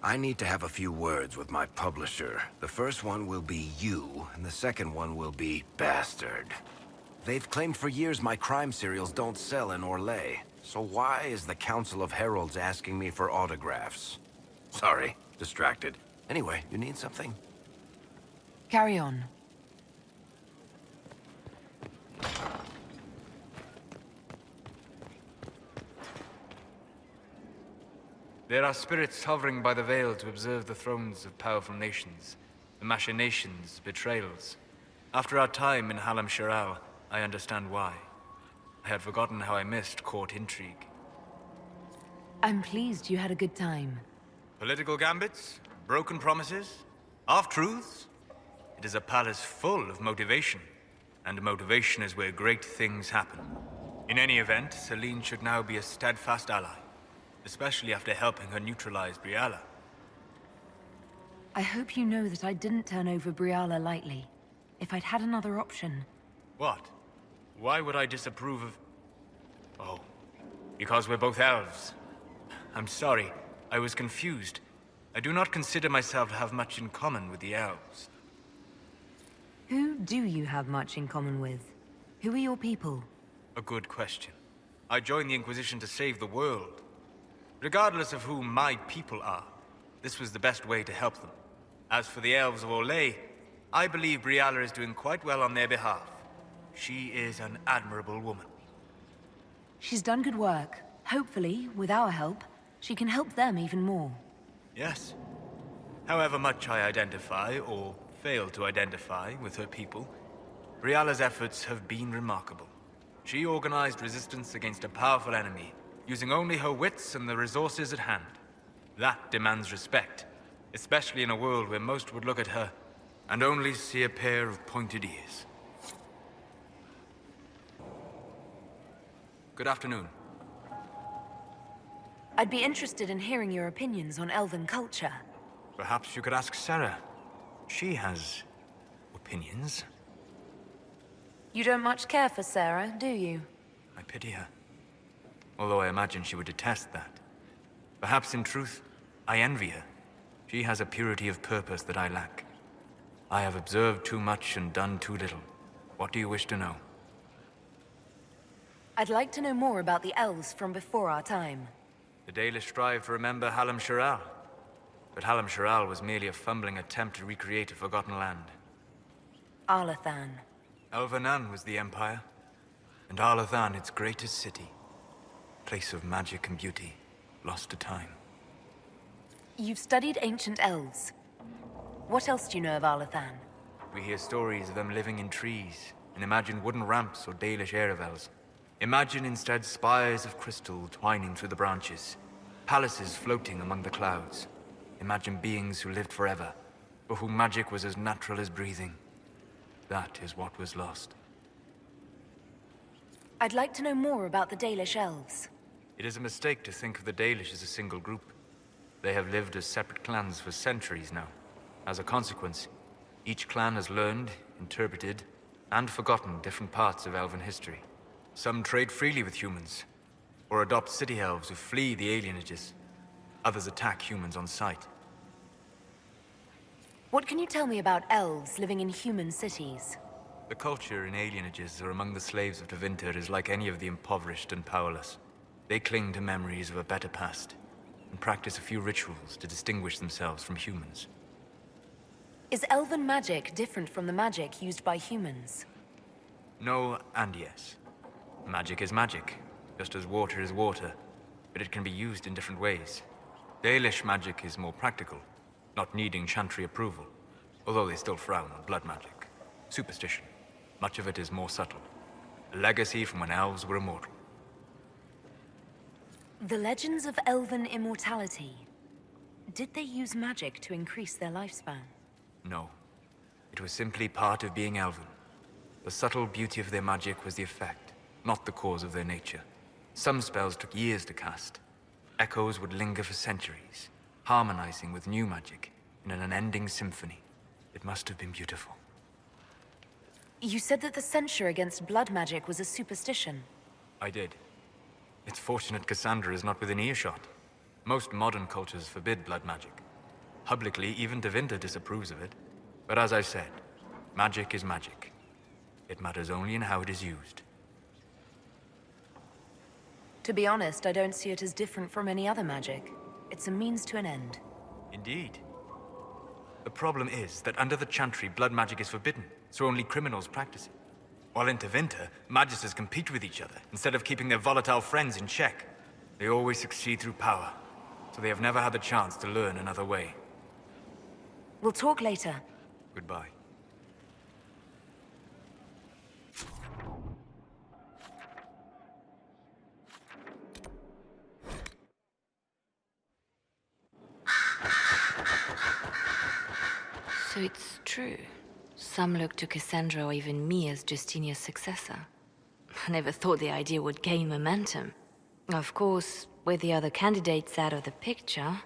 I need to have a few words with my publisher. The first one will be you, and the second one will be Bastard. They've claimed for years my crime serials don't sell in Orlais. So why is the Council of Heralds asking me for autographs? Sorry, distracted. Anyway, you need something? Carry on. There are spirits hovering by the veil to observe the thrones of powerful nations, the machinations, betrayals. After our time in Halam Shiral, I understand why. I had forgotten how I missed court intrigue. I'm pleased you had a good time. Political gambits, broken promises, half-truths. It is a palace full of motivation, and motivation is where great things happen. In any event, Celine should now be a steadfast ally. Especially after helping her neutralize Briala. I hope you know that I didn't turn over Briala lightly. If I'd had another option... What? Why would I disapprove of... Oh, because we're both elves. I'm sorry, I was confused. I do not consider myself to have much in common with the elves. Who do you have much in common with? Who are your people? A good question. I joined the Inquisition to save the world. Regardless of who my people are, this was the best way to help them. As for the elves of Orlais, I believe Briala is doing quite well on their behalf. She is an admirable woman. She's done good work. Hopefully, with our help, she can help them even more. Yes. However much I identify, or fail to identify, with her people, Briala's efforts have been remarkable. She organized resistance against a powerful enemy, using only her wits and the resources at hand. That demands respect, especially in a world where most would look at her and only see a pair of pointed ears. Good afternoon. I'd be interested in hearing your opinions on elven culture. Perhaps you could ask Sarah. She has... opinions. You don't much care for Sarah, do you? I pity her. Although I imagine she would detest that. Perhaps in truth, I envy her. She has a purity of purpose that I lack. I have observed too much and done too little. What do you wish to know? I'd like to know more about the elves from before our time. The Dalish strive to remember Halam Shiral. But Halam Shiral was merely a fumbling attempt to recreate a forgotten land. Arlathan. Elvanan was the Empire, and Arlathan its greatest city. Place of magic and beauty, lost to time. You've studied ancient elves. What else do you know of Arlathan? We hear stories of them living in trees, and imagine wooden ramps or Dalish Erebels. Imagine instead spires of crystal twining through the branches, palaces floating among the clouds. Imagine beings who lived forever, for whom magic was as natural as breathing. That is what was lost. I'd like to know more about the Dalish elves. It is a mistake to think of the Dalish as a single group. They have lived as separate clans for centuries now. As a consequence, each clan has learned, interpreted, and forgotten different parts of elven history. Some trade freely with humans, or adopt city elves who flee the alienages. Others attack humans on sight. What can you tell me about elves living in human cities? The culture in alienages or among the slaves of Tevinter is like any of the impoverished and powerless. They cling to memories of a better past, and practice a few rituals to distinguish themselves from humans. Is elven magic different from the magic used by humans? No and yes. Magic is magic, just as water is water, but it can be used in different ways. Dalish magic is more practical, not needing chantry approval, although they still frown on blood magic. Superstition. Much of it is more subtle. A legacy from when elves were immortal. The legends of elven immortality. Did they use magic to increase their lifespan? No. It was simply part of being elven. The subtle beauty of their magic was the effect, not the cause of their nature. Some spells took years to cast. Echoes would linger for centuries, harmonizing with new magic in an unending symphony. It must have been beautiful. You said that the censure against blood magic was a superstition. I did. It's fortunate Cassandra is not within earshot. Most modern cultures forbid blood magic. Publicly, even Devinter disapproves of it. But as I said, magic is magic. It matters only in how it is used. To be honest, I don't see it as different from any other magic. It's a means to an end. Indeed. The problem is that under the Chantry, blood magic is forbidden, so only criminals practice it. While in Tevinter, magisters compete with each other, instead of keeping their volatile friends in check. They always succeed through power, so they have never had the chance to learn another way. We'll talk later. Goodbye. So it's true. Some look to Cassandra or even me as Justinia's successor. I never thought the idea would gain momentum. Of course, with the other candidates out of the picture...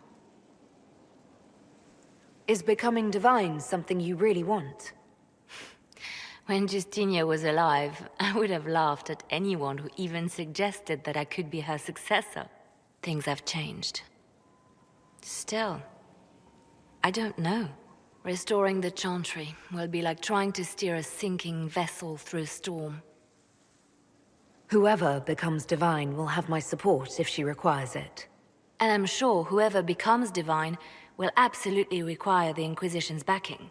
Is becoming divine something you really want? When Justinia was alive, I would have laughed at anyone who even suggested that I could be her successor. Things have changed. Still, I don't know. Restoring the Chantry will be like trying to steer a sinking vessel through a storm. Whoever becomes divine will have my support if she requires it. And I'm sure whoever becomes divine will absolutely require the Inquisition's backing.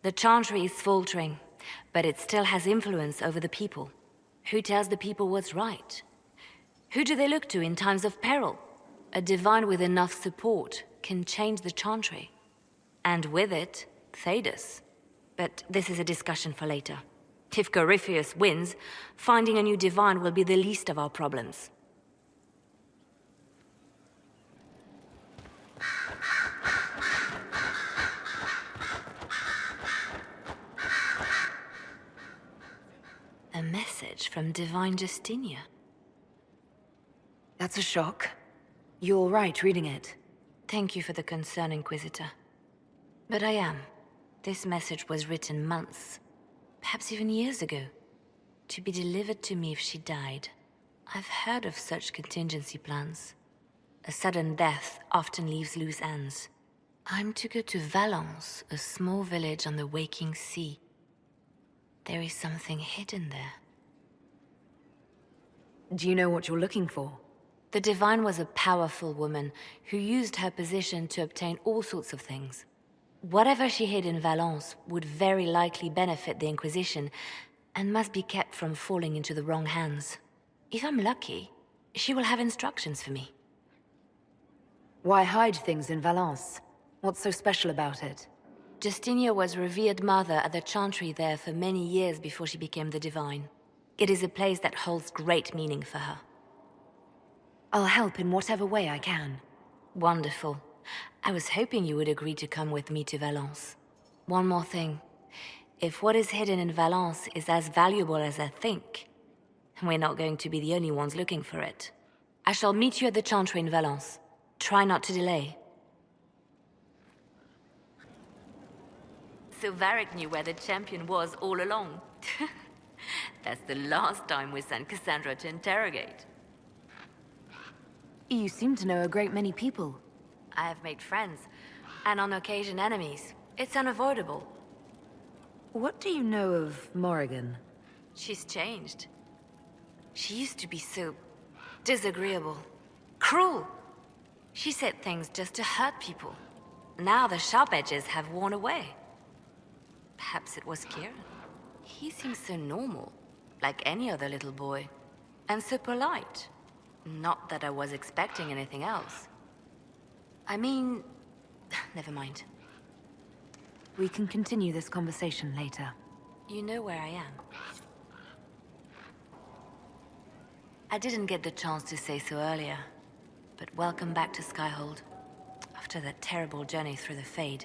The Chantry is faltering, but it still has influence over the people. Who tells the people what's right? Who do they look to in times of peril? A divine with enough support can change the Chantry. And with it, Thedas. But this is a discussion for later. If Corypheus wins, finding a new divine will be the least of our problems. A message from Divine Justinia. That's a shock. You're all right reading it. Thank you for the concern, Inquisitor. But I am. This message was written months, perhaps even years ago, to be delivered to me if she died. I've heard of such contingency plans. A sudden death often leaves loose ends. I'm to go to Valence, a small village on the waking sea. There is something hidden there. Do you know what you're looking for? The Divine was a powerful woman who used her position to obtain all sorts of things. Whatever she hid in Valence would very likely benefit the Inquisition and must be kept from falling into the wrong hands. If I'm lucky, she will have instructions for me. Why hide things in Valence? What's so special about it? Justinia was revered mother at the Chantry there for many years before she became the Divine. It is a place that holds great meaning for her. I'll help in whatever way I can. Wonderful. I was hoping you would agree to come with me to Valence. One more thing. If what is hidden in Valence is as valuable as I think, we're not going to be the only ones looking for it. I shall meet you at the Chantry in Valence. Try not to delay. So Varric knew where the champion was all along. That's the last time we sent Cassandra to interrogate. You seem to know a great many people. I have made friends, and on occasion enemies. It's unavoidable. What do you know of Morrigan? She's changed. She used to be so disagreeable, cruel. She said things just to hurt people. Now the sharp edges have worn away. Perhaps it was Kieran. He seems so normal, like any other little boy. And so polite. Not that I was expecting anything else. I mean... never mind. We can continue this conversation later. You know where I am. I didn't get the chance to say so earlier, but welcome back to Skyhold. After that terrible journey through the Fade,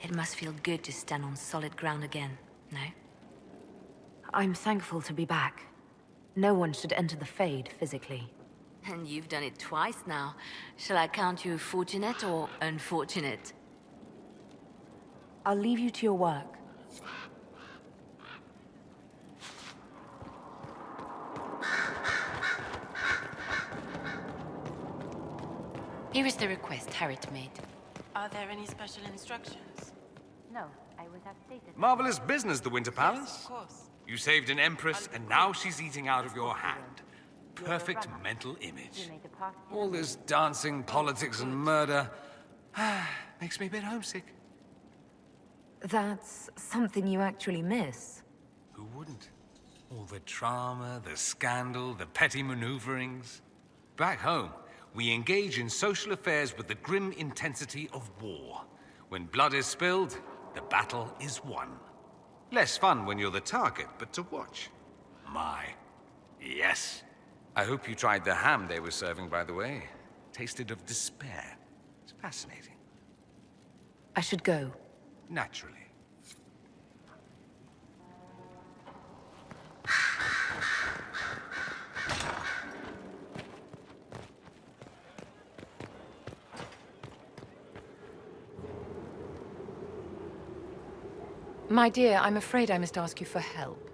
it must feel good to stand on solid ground again, no? I'm thankful to be back. No one should enter the Fade physically. And you've done it twice now. Shall I count you fortunate or unfortunate? I'll leave you to your work. Here is the request Harriet made. Are there any special instructions? No, I was outstated. Marvelous business, the Winter Yes, Palace. of course. You saved an empress, and now she's eating out of your hand. Perfect mental image. All this dancing, politics, and murder makes me a bit homesick. That's something you actually miss. Who wouldn't? All the drama, the scandal, the petty maneuverings. Back home, we engage in social affairs with the grim intensity of war. When blood is spilled, the battle is won. Less fun when you're the target, but to watch. My. Yes. I hope you tried the ham they were serving, by the way. Tasted of despair. It's fascinating. I should go. Naturally. My dear, I'm afraid I must ask you for help.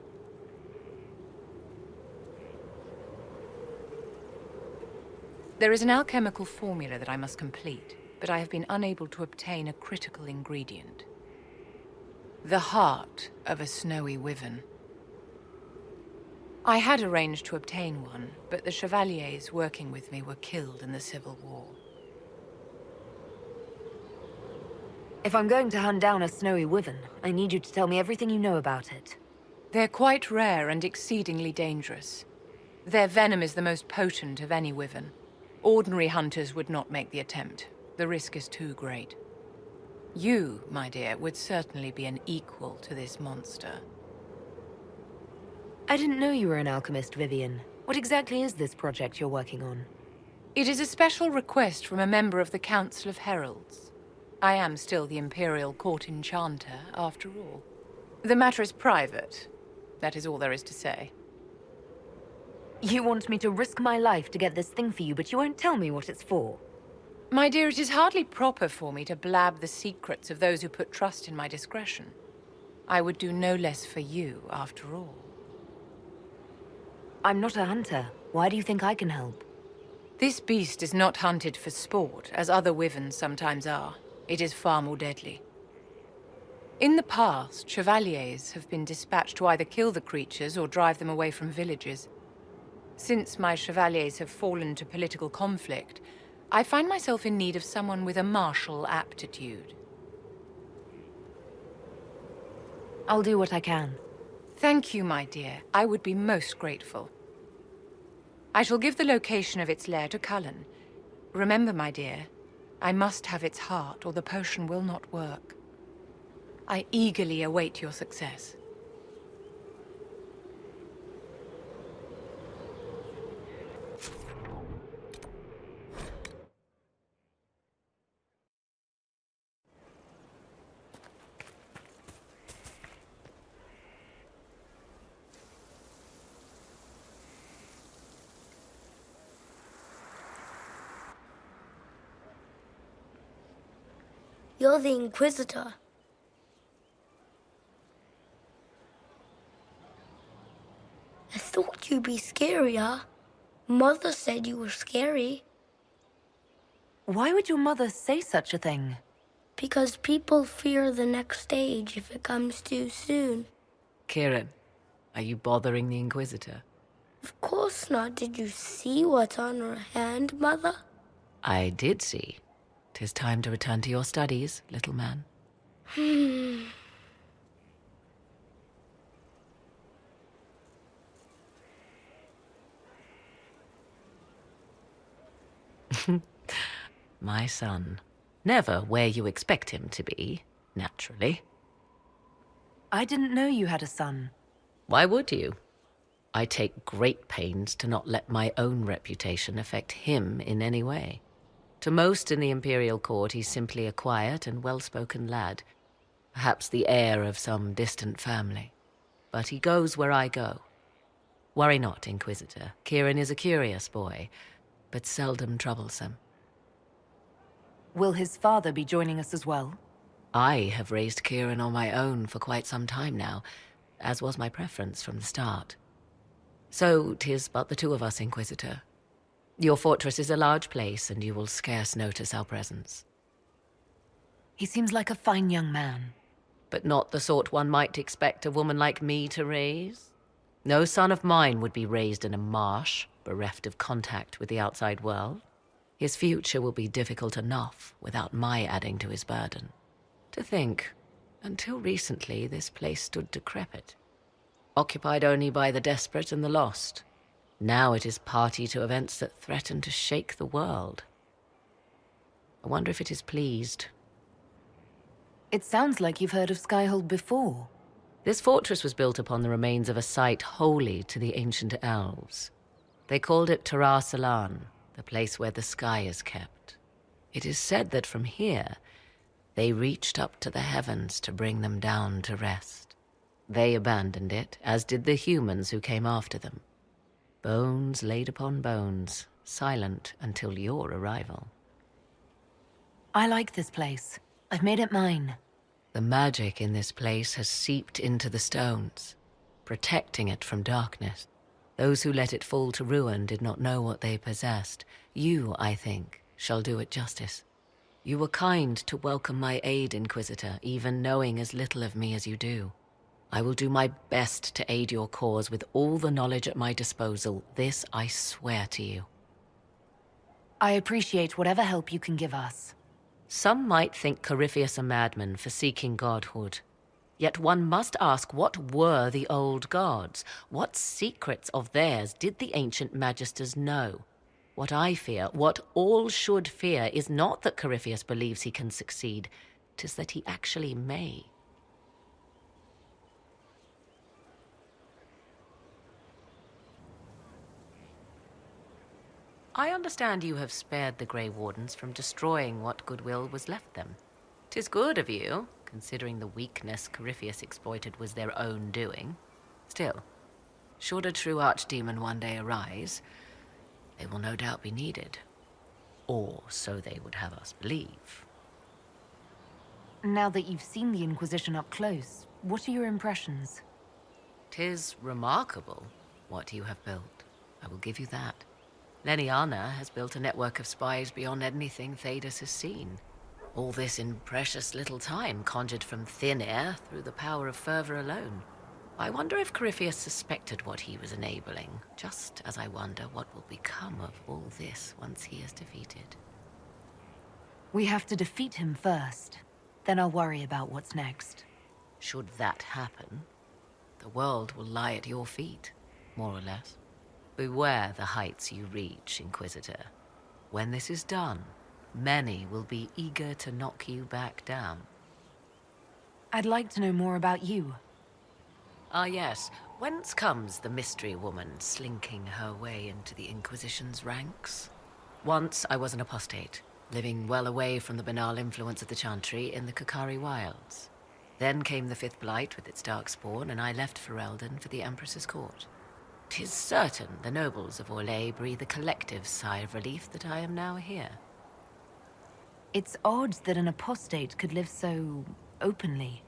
There is an alchemical formula that I must complete, but I have been unable to obtain a critical ingredient. The heart of a snowy wyvern. I had arranged to obtain one, but the chevaliers working with me were killed in the Civil War. If I'm going to hunt down a snowy wyvern, I need you to tell me everything you know about it. They're quite rare and exceedingly dangerous. Their venom is the most potent of any wyvern. Ordinary hunters would not make the attempt. The risk is too great. You, my dear, would certainly be an equal to this monster. I didn't know you were an alchemist, Vivian. What exactly is this project you're working on? It is a special request from a member of the Council of Heralds. I am still the Imperial Court Enchanter, after all. The matter is private. That is all there is to say. You want me to risk my life to get this thing for you, but you won't tell me what it's for. My dear, it is hardly proper for me to blab the secrets of those who put trust in my discretion. I would do no less for you, after all. I'm not a hunter. Why do you think I can help? This beast is not hunted for sport, as other wyverns sometimes are. It is far more deadly. In the past, chevaliers have been dispatched to either kill the creatures or drive them away from villages. Since my chevaliers have fallen to political conflict, I find myself in need of someone with a martial aptitude. I'll do what I can. Thank you, my dear. I would be most grateful. I shall give the location of its lair to Cullen. Remember, my dear, I must have its heart, or the potion will not work. I eagerly await your success. You're the Inquisitor. I thought you'd be scarier. Mother said you were scary. Why would your mother say such a thing? Because people fear the next stage if it comes too soon. Kieran, are you bothering the Inquisitor? Of course not. Did you see what's on her hand, Mother? I did see. 'Tis time to return to your studies, little man. My son. Never where you expect him to be, naturally. I didn't know you had a son. Why would you? I take great pains to not let my own reputation affect him in any way. To most in the Imperial Court, he's simply a quiet and well-spoken lad. Perhaps the heir of some distant family. But he goes where I go. Worry not, Inquisitor. Kieran is a curious boy, but seldom troublesome. Will his father be joining us as well? I have raised Kieran on my own for quite some time now, as was my preference from the start. So 'tis but the two of us, Inquisitor. Your fortress is a large place, and you will scarce notice our presence. He seems like a fine young man. But not the sort one might expect a woman like me to raise. No son of mine would be raised in a marsh, bereft of contact with the outside world. His future will be difficult enough without my adding to his burden. To think, until recently this place stood decrepit, occupied only by the desperate and the lost. Now it is party to events that threaten to shake the world. I wonder if it is pleased. It sounds like you've heard of Skyhold before. This fortress was built upon the remains of a site holy to the ancient elves. They called it Tara Salan, the place where the sky is kept. It is said that from here, they reached up to the heavens to bring them down to rest. They abandoned it, as did the humans who came after them. Bones laid upon bones, silent until your arrival. I like this place. I've made it mine. The magic in this place has seeped into the stones, protecting it from darkness. Those who let it fall to ruin did not know what they possessed. You, I think, shall do it justice. You were kind to welcome my aid, Inquisitor, even knowing as little of me as you do. I will do my best to aid your cause with all the knowledge at my disposal. This I swear to you. I appreciate whatever help you can give us. Some might think Corypheus a madman for seeking godhood. Yet one must ask, what were the old gods? What secrets of theirs did the ancient magisters know? What I fear, what all should fear, is not that Corypheus believes he can succeed. 'Tis that he actually may. I understand you have spared the Grey Wardens from destroying what goodwill was left them. 'Tis good of you, considering the weakness Corypheus exploited was their own doing. Still, should a true archdemon one day arise, they will no doubt be needed. Or so they would have us believe. Now that you've seen the Inquisition up close, what are your impressions? 'Tis remarkable what you have built. I will give you that. Leniana has built a network of spies beyond anything Thedas has seen. All this in precious little time, conjured from thin air through the power of fervor alone. I wonder if Corypheus suspected what he was enabling, just as I wonder what will become of all this once he is defeated. We have to defeat him first. Then I'll worry about what's next. Should that happen, the world will lie at your feet, more or less. Beware the heights you reach, Inquisitor. When this is done, many will be eager to knock you back down. I'd like to know more about you. Ah yes, whence comes the mystery woman slinking her way into the Inquisition's ranks? Once I was an apostate, living well away from the banal influence of the Chantry in the Kokari Wilds. Then came the Fifth Blight with its darkspawn, and I left Ferelden for the Empress's court. 'Tis certain the nobles of Orlais breathe a collective sigh of relief that I am now here. It's odd that an apostate could live so openly.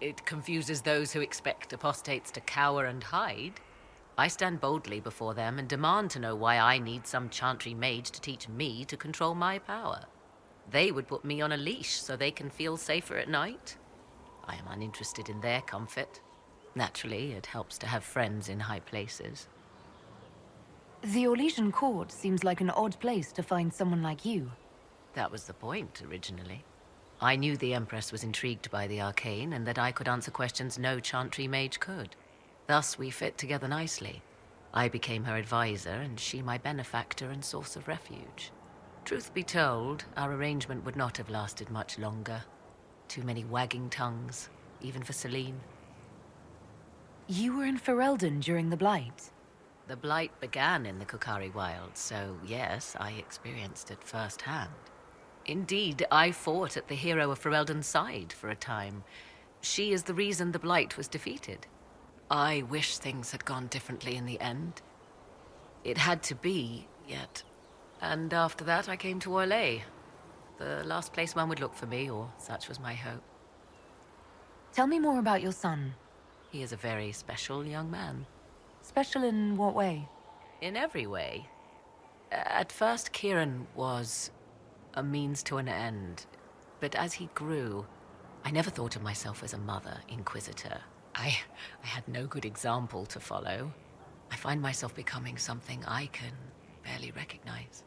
It confuses those who expect apostates to cower and hide. I stand boldly before them and demand to know why I need some Chantry mage to teach me to control my power. They would put me on a leash so they can feel safer at night. I am uninterested in their comfort. Naturally, it helps to have friends in high places. The Orlesian court seems like an odd place to find someone like you. That was the point, originally. I knew the Empress was intrigued by the arcane, and that I could answer questions no Chantry mage could. Thus, we fit together nicely. I became her advisor, and she my benefactor and source of refuge. Truth be told, our arrangement would not have lasted much longer. Too many wagging tongues, even for Celine. You were in Ferelden during the Blight. The Blight began in the Kokari Wilds, so yes, I experienced it firsthand. Indeed, I fought at the hero of Ferelden's side for a time. She is the reason the Blight was defeated. I wish things had gone differently in the end. It had to be, yet. And after that, I came to Orlais. The last place one would look for me, or such was my hope. Tell me more about your son. He is a very special young man. Special in what way? In every way. At first, Kieran was a means to an end. But as he grew, I never thought of myself as a mother inquisitor. I had no good example to follow. I find myself becoming something I can barely recognize.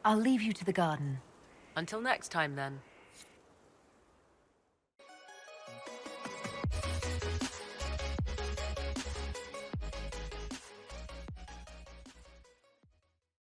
I'll leave you to the garden. Until next time, then.